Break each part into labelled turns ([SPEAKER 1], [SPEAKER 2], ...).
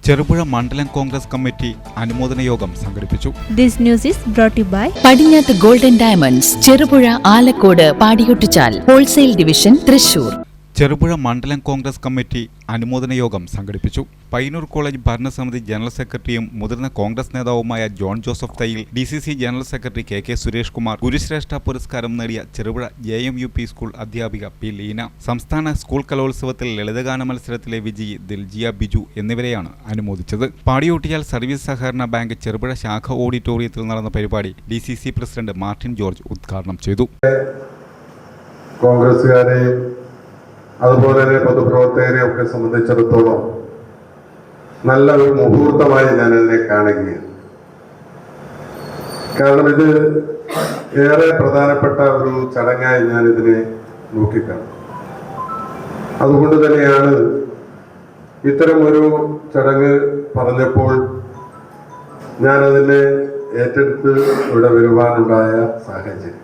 [SPEAKER 1] ചെറുപുഴ മണ്ഡലം കോൺഗ്രസ് കമ്മിറ്റി അനുമോദന യോഗം സംഘടിപ്പിച്ചു.
[SPEAKER 2] This news is brought to you by
[SPEAKER 3] Padinjath golden diamonds, Cherupuzha, Alakode, Padiyottuchal wholesale division, Thrissur.
[SPEAKER 1] Cherupuzha മണ്ഡലം കോൺഗ്രസ് കമ്മിറ്റി അനുമോദന യോഗം സംഘടിപ്പിച്ചു. പയ്യന്നൂർ കോളേജ് ഭരണസമിതി ജനറൽ സെക്രട്ടറിയും മുതിർന്ന കോൺഗ്രസ് നേതാവുമായ John Joseph Thayyil, DCC general secretary KK Suresh Kumar, ഗുരുശ്രേഷ്ഠ പുരസ്കാരം നേടിയ ചെറുപുഴ JMUP സ്കൂൾ അധ്യാപിക P. ലീന, സംസ്ഥാന സ്കൂൾ കലോത്സവത്തിൽ ലളിതഗാന മത്സരത്തിലെ വിജയി ദിൽജിയ ബിജു എന്നിവരെയാണ് അനുമോദിച്ചത്. പാടിയൊട്ടിച്ചാൽ സർവീസ് സഹകരണ ബാങ്ക് ചെറുപുഴ ശാഖ ഓഡിറ്റോറിയത്തിൽ നടന്ന പരിപാടി DCC പ്രസിഡന്റ് മാർട്ടിൻ ജോർജ് ഉദ്ഘാടനം ചെയ്തു.
[SPEAKER 4] കോൺഗ്രസുകാരെയും അതുപോലെ തന്നെ പൊതുപ്രവർത്തകരെ ഒക്കെ സംബന്ധിച്ചിടത്തോളം നല്ലൊരു മുഹൂർത്തമായി ഞാൻ അതിനെ കാണുകയാണ്. കാരണം ഇത് ഏറെ പ്രധാനപ്പെട്ട ഒരു ചടങ്ങായി ഞാൻ ഇതിനെ നോക്കിക്കാണും. അതുകൊണ്ട് തന്നെയാണ് ഇത്തരം ഒരു ചടങ്ങ് പറഞ്ഞപ്പോൾ ഞാനതിനെ ഏറ്റെടുത്ത് ഇവിടെ വരുവാനുണ്ടായ സാഹചര്യം.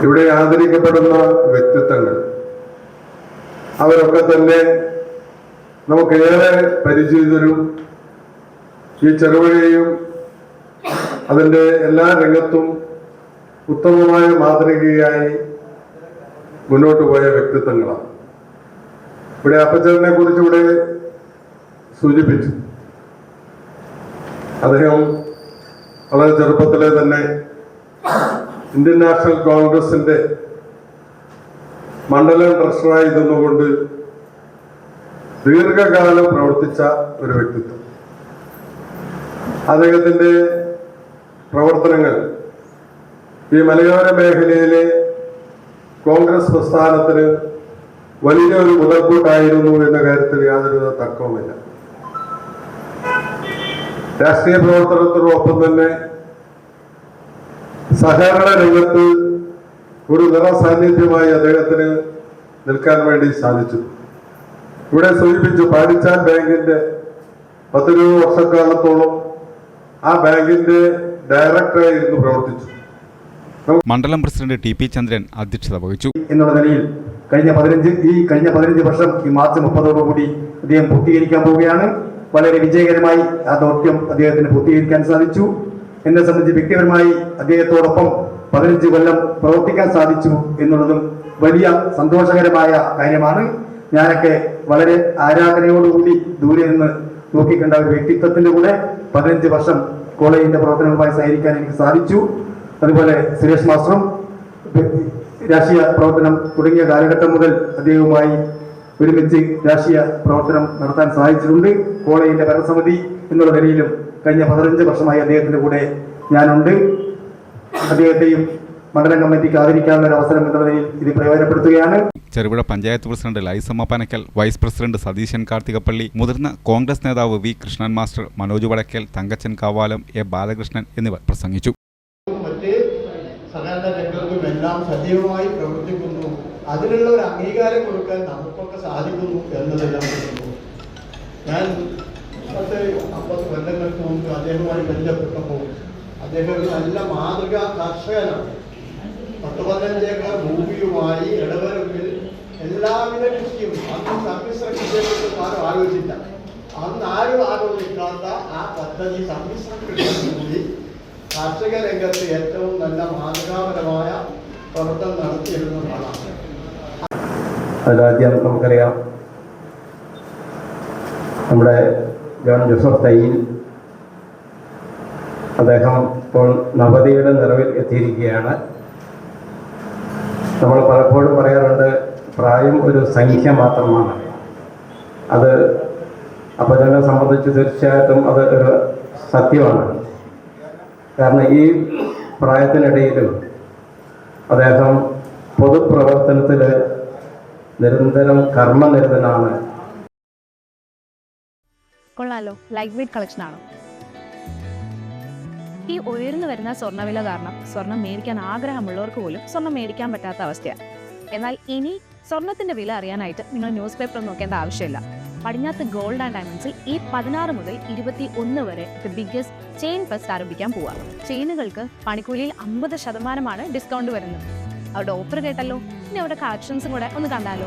[SPEAKER 4] ഇവിടെ ആദരിക്കപ്പെടുന്ന വ്യക്തിത്വങ്ങൾ അവരൊക്കെ തന്നെ നമുക്കേറെ പരിചിതരും ഈ ചെറുപുഴയും അതിൻ്റെ എല്ലാ രംഗത്തും ഉത്തമമായ മാതൃകയായി മുന്നോട്ട് പോയ വ്യക്തിത്വങ്ങളാണ്. ഇവിടെ അപ്പച്ചനെ കുറിച്ച് ഇവിടെ സൂചിപ്പിച്ചു. അദ്ദേഹം വളരെ ചെറുപ്പത്തിലെ തന്നെ ഇന്ത്യൻ നാഷണൽ കോൺഗ്രസിന്റെ മണ്ഡലം ട്രഷററായി നിന്നുകൊണ്ട് ദീർഘകാലം പ്രവർത്തിച്ച ഒരു വ്യക്തിത്വം. അദ്ദേഹത്തിന്റെ പ്രവർത്തനങ്ങൾ ഈ മലയോര മേഖലയിലെ കോൺഗ്രസ് പ്രസ്ഥാനത്തിന് വലിയൊരു മുതൽക്കൂട്ടായിരുന്നു എന്ന കാര്യത്തിൽ യാതൊരു തർക്കവുമില്ല. രാഷ്ട്രീയ പ്രവർത്തനത്തോടൊപ്പം തന്നെ സഹകരണ രംഗത്ത് ഒരു നിറസാന്നിധ്യമായി അദ്ദേഹത്തിന് നിൽക്കാൻ വേണ്ടി സാധിച്ചു. ഇവിടെ സൂചിപ്പിച്ചു, പാടിച്ചാൽ ബാങ്കിന്റെ 10 വർഷക്കാലത്തോളം ആ ബാങ്കിന്റെ ഡയറക്ടറായി ഇരുന്ന് പ്രവർത്തിച്ചു.
[SPEAKER 1] മണ്ഡലം പ്രസിഡന്റ് TP ചന്ദ്രൻ അധ്യക്ഷത വഹിച്ചു.
[SPEAKER 5] എന്നുള്ള നിലയിൽ കഴിഞ്ഞ 15 വർഷം ഈ മാർച്ച് 30 അദ്ദേഹം പൂർത്തീകരിക്കാൻ പോവുകയാണ്. വളരെ വിജയകരമായി ആ ദൗത്യം അദ്ദേഹത്തിന് പൂർത്തീകരിക്കാൻ സാധിച്ചു. എന്നെ സംബന്ധിച്ച് വ്യക്തിപരമായി അദ്ദേഹത്തോടൊപ്പം 15 കൊല്ലം പ്രവർത്തിക്കാൻ സാധിച്ചു എന്നുള്ളതും വലിയ സന്തോഷകരമായ കാര്യമാണ്. ഞാനൊക്കെ വളരെ ആരാധനയോടുകൂടി ദൂരെ നിന്ന് നോക്കിക്കണ്ട ഒരു വ്യക്തിത്വത്തിന്റെ കൂടെ 15 വർഷം കോളേജിന്റെ പ്രവർത്തനങ്ങളുമായി സഹകരിക്കാൻ എനിക്ക് സാധിച്ചു. അതുപോലെ സുരേഷ് മാസ്റ്ററും രാഷ്ട്രീയ പ്രവർത്തനം തുടങ്ങിയ കാലഘട്ടം മുതൽ അദ്ദേഹവുമായി ഒരുമിച്ച് രാഷ്ട്രീയ പ്രവർത്തനം നടത്താൻ സാധിച്ചിട്ടുണ്ട്. കോളേജിന്റെ ഭരണസമിതി എന്നുള്ള നിലയിലും കഴിഞ്ഞ 15 വർഷമായി അദ്ദേഹത്തിന്റെ കൂടെ ഞാനുണ്ട്. അദ്ദേഹത്തെയും മണ്ഡലം കമ്മിറ്റിക്ക് ആദരിക്കാനുള്ള ഒരു അവസരം എന്ന നിലയിൽ ഇത് പ്രയോജനപ്പെടുത്തുകയാണ്.
[SPEAKER 1] Cherupuzha panchayat president Laisamma Panakkal, vice president Satheeshan Karthikappally, മുതിർന്ന കോൺഗ്രസ് നേതാവ് V. Krishnan master, Manoj Vadakkel, Thankachan Kavalam, A. Balakrishnan എന്നിവർ പ്രസംഗിച്ചു.
[SPEAKER 6] സഹകരണ രംഗത്തുമെല്ലാം സജീവമായി പ്രവർത്തിക്കുന്നു. അതിനുള്ള ഒരു അംഗീകാരം കൊടുക്കാൻ നമുക്കൊക്കെ സാധിക്കുന്നു എന്നതെല്ലാം ഞാൻ 50 കൊല്ലങ്ങൾക്ക് മുമ്പ് അദ്ദേഹവുമായി ബന്ധപ്പെട്ടപ്പോൾ അദ്ദേഹം ഒരു നല്ല മാതൃകാ കർഷകനാണ്. 10-15 ഏക്കർ ഭൂമിയുമായി ഇടവരമ്പിൽ എല്ലാവിധ കൃഷിയും അന്ന് സമ്മിശ്ര കൃഷിയെക്കുറിച്ച് ആരും ആലോചിച്ചില്ല. അന്ന് ആരും ആലോചിക്കാത്ത ആ പദ്ധതി സമ്മിശ്ര കൃഷി കൂടി കാർഷിക രംഗത്ത് ഏറ്റവും നല്ല മാതൃകാപരമായ പ്രവർത്തനം നടത്തിയിരുന്നതാണ്.
[SPEAKER 5] അതിലാദ്യം നമുക്കറിയാം, നമ്മുടെ ജോൺ ജോസഫ് തയ്യിൽ അദ്ദേഹം ഇപ്പോൾ നവതിയുടെ നിറവിൽ എത്തിയിരിക്കുകയാണ്. നമ്മൾ പലപ്പോഴും പറയാറുണ്ട്, പ്രായം ഒരു സംഖ്യ മാത്രമാണ്. അത് അപ്പച്ചനെ സംബന്ധിച്ച് തീർച്ചയായിട്ടും അത് ഒരു സത്യമാണ്. കാരണം ഈ പ്രായത്തിനിടയിലും അദ്ദേഹം പൊതുപ്രവർത്തനത്തിൽ നിരന്തരം കർമ്മനിരതനാണ്.
[SPEAKER 7] കൊള്ളാലോ, ലൈറ്റ് വെയ്റ്റ് കളക്ഷൻ ആണ്. ഈ ഉയർന്നു വരുന്ന സ്വർണ്ണവില കാരണം സ്വർണം മേടിക്കാൻ ആഗ്രഹമുള്ളവർക്ക് പോലും സ്വർണം മേടിക്കാൻ പറ്റാത്ത അവസ്ഥയാണ്. എന്നാൽ ഇനി സ്വർണത്തിന്റെ വില അറിയാനായിട്ട് നിങ്ങൾ ന്യൂസ് പേപ്പർ നോക്കേണ്ട ആവശ്യമില്ല. പടിഞ്ഞാത്ത് ഗോൾഡ് ആൻഡ് ഡയമണ്ട്സിൽ ഈ 16 മുതൽ 21 വരെ ദ ബിഗ്ഗസ്റ്റ് ചെയിൻ ഫെസ്റ്റ് ആരംഭിക്കാൻ പോവാം. ചെയിനുകൾക്ക് പണിക്കൂലിയിൽ 50% ഡിസ്കൗണ്ട് വരുന്നത്. അവരുടെ ഓഫർ കേട്ടല്ലോ, ഇനി അവരുടെ കളക്ഷൻസും കൂടെ ഒന്ന് കണ്ടാലോ.